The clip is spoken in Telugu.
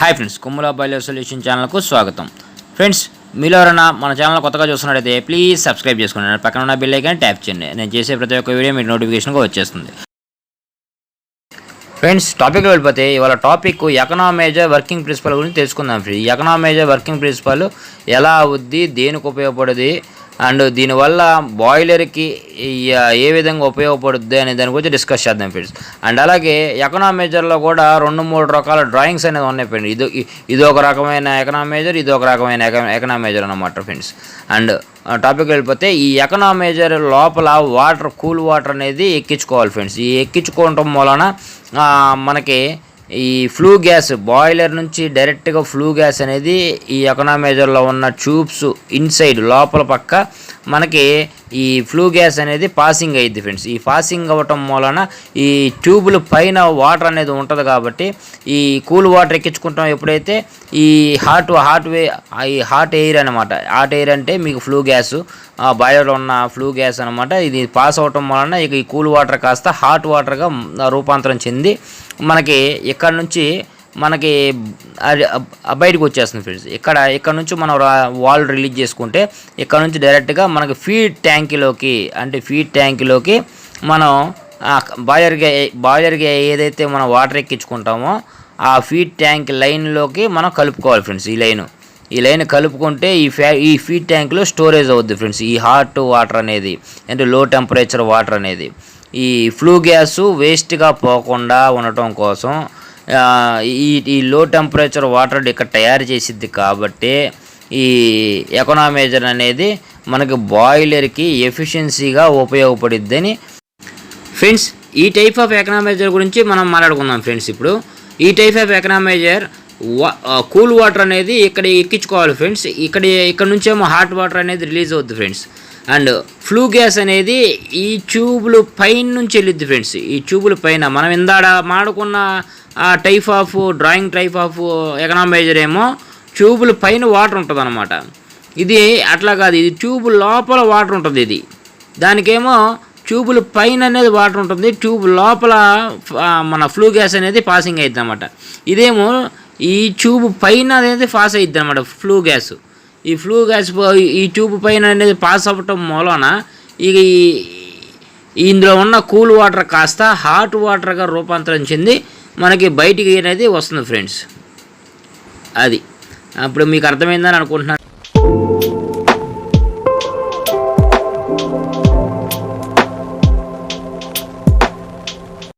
హాయ్ ఫ్రెండ్స్, కుమ్ముల బాయిలర్ సొల్యూషన్ ఛానల్కు స్వాగతం. ఫ్రెండ్స్, మీలో ఎవరైనా మన ఛానల్ కొత్తగా చూస్తున్నట్టయితే ప్లీజ్ సబ్స్క్రైబ్ చేసుకోండి. పక్కన ఉన్న బెల్ ఐకాన్ ట్యాప్ చేయండి. నేను చేసే ప్రతి ఒక్క వీడియో మీకు నోటిఫికేషన్గా వచ్చేస్తుంది. ఫ్రెండ్స్, టాపిక్ వెళ్ళిపోతే ఇవాళ టాపిక్ ఎకనామైజర్ వర్కింగ్ ప్రిన్సిపల్ గురించి తెలుసుకుందాం. ఫ్రెండ్స్, ఎకనామైజర్ వర్కింగ్ ప్రిన్సిపల్ ఎలా అవుద్ది, దేనికి ఉపయోగపడుద్ది, అండ్ దీనివల్ల బాయిలర్కి ఏ విధంగా ఉపయోగపడుద్ది అనే దాని గురించి డిస్కస్ చేద్దాం ఫ్రెండ్స్. అండ్ అలాగే ఎకనామైజర్లో కూడా 2-3 రకాల డ్రాయింగ్స్ అనేది ఉన్నాయి ఫ్రెండ్స్. ఇది ఒక రకమైన ఎకనామైజర్, ఇది ఒక రకమైన ఎకనామైజర్ అన్నమాట ఫ్రెండ్స్. అండ్ టాపిక్ వెళ్ళిపోతే ఈ ఎకనామైజర్ లోపల కూల్ వాటర్ అనేది ఎక్కించుకోవాలి ఫ్రెండ్స్. ఈ ఎక్కించుకోవటం వలన మనకి ఈ ఫ్లూ గ్యాస్ బాయిలర్ నుంచి డైరెక్ట్గా ఫ్లూ గ్యాస్ అనేది ఈ ఎకనామైజర్లో ఉన్న ట్యూబ్స్ ఇన్సైడ్ లోపల పక్క మనకి ఈ ఫ్లూ గ్యాస్ అనేది పాసింగ్ అయ్యిద్ది ఫ్రెండ్స్. ఈ పాసింగ్ అవ్వటం వలన ఈ ట్యూబుల పైన వాటర్ అనేది ఉంటుంది కాబట్టి ఈ కూల్ వాటర్ ఎక్కించుకుంటాం ఎప్పుడైతే ఈ హాట్ ఎయిర్ అనమాట. హాట్ ఎయిర్ అంటే మీకు ఫ్లూ గ్యాస్, బాయిలర్లో ఉన్న ఫ్లూ గ్యాస్ అనమాట. ఇది పాస్ అవటం వలన ఇక ఈ కూల్ వాటర్ కాస్త హాట్ వాటర్గా రూపాంతరం చెంది మనకి ఇక్కడ నుంచి మనకి బయటకు వచ్చేస్తుంది ఫ్రెండ్స్. ఇక్కడ నుంచి మనం వాల్ రిలీజ్ చేసుకుంటే ఇక్కడ నుంచి డైరెక్ట్గా మనకి ఫీడ్ ట్యాంక్లోకి మనం బాయిలర్కి ఏదైతే మనం వాటర్ ఎక్కించుకుంటామో ఆ ఫీడ్ ట్యాంక్ లైన్లోకి మనం కలుపుకోవాలి ఫ్రెండ్స్. ఈ లైన్ కలుపుకుంటే ఈ ఫీడ్ ట్యాంక్లో స్టోరేజ్ అవుద్ది ఫ్రెండ్స్. ఈ హాట్ వాటర్ అనేది అంటే లో టెంపరేచర్ వాటర్ అనేది ఈ ఫ్లూ గ్యాసు వేస్ట్గా పోకుండా ఉండటం కోసం ఈ లో టెంపరేచర్ వాటర్ ఇక్కడ తయారు చేసిద్ది కాబట్టి ఈ ఎకనామైజర్ అనేది మనకి బాయిలర్కి ఎఫిషియన్సీగా ఉపయోగపడిద్దని ఫ్రెండ్స్. ఈ టైప్ ఆఫ్ ఎకనామైజర్ గురించి మనం మాట్లాడుకుందాం ఫ్రెండ్స్. ఇప్పుడు ఈ type of economiser cool water అనేది ఇక్కడ ఎక్కించుకోవాలి ఫ్రెండ్స్. ఇక్కడ నుంచేమో హాట్ వాటర్ అనేది రిలీజ్ అవుద్ది ఫ్రెండ్స్. అండ్ ఫ్లూ గ్యాస్ అనేది ఈ ట్యూబులు పైన నుంచి వెళ్ళిద్ది ఫ్రెండ్స్. ఈ ట్యూబుల పైన మనం ఇందాడ మాడుకున్న టైప్ ఆఫ్ ఎకనామైజర్ ఏమో ట్యూబుల పైన వాటర్ ఉంటుంది అనమాట. ఇది అట్లా కాదు, ఇది ట్యూబ్ లోపల వాటర్ ఉంటుంది. దానికేమో ట్యూబుల పైన అనేది వాటర్ ఉంటుంది, ట్యూబ్ లోపల మన ఫ్లూ గ్యాస్ అనేది పాసింగ్ అవుతుంది అనమాట. ఇదేమో ఈ ట్యూబ్ పైన అనేది పాస్ అవుతుంది అనమాట ఫ్లూ గ్యాస్. ఈ ఫ్లూ గ్యాస్ ఈ ట్యూబ్ పైన అనేది పాస్ అవ్వటం మూలన ఇందులో ఉన్న కూల్ వాటర్ కాస్త హాట్ వాటర్గా రూపాంతరం చెంది మనకి బయటికి అనేది వస్తుంది ఫ్రెండ్స్. అది అప్పుడు మీకు అర్థమైందని అనుకుంటున్నాను.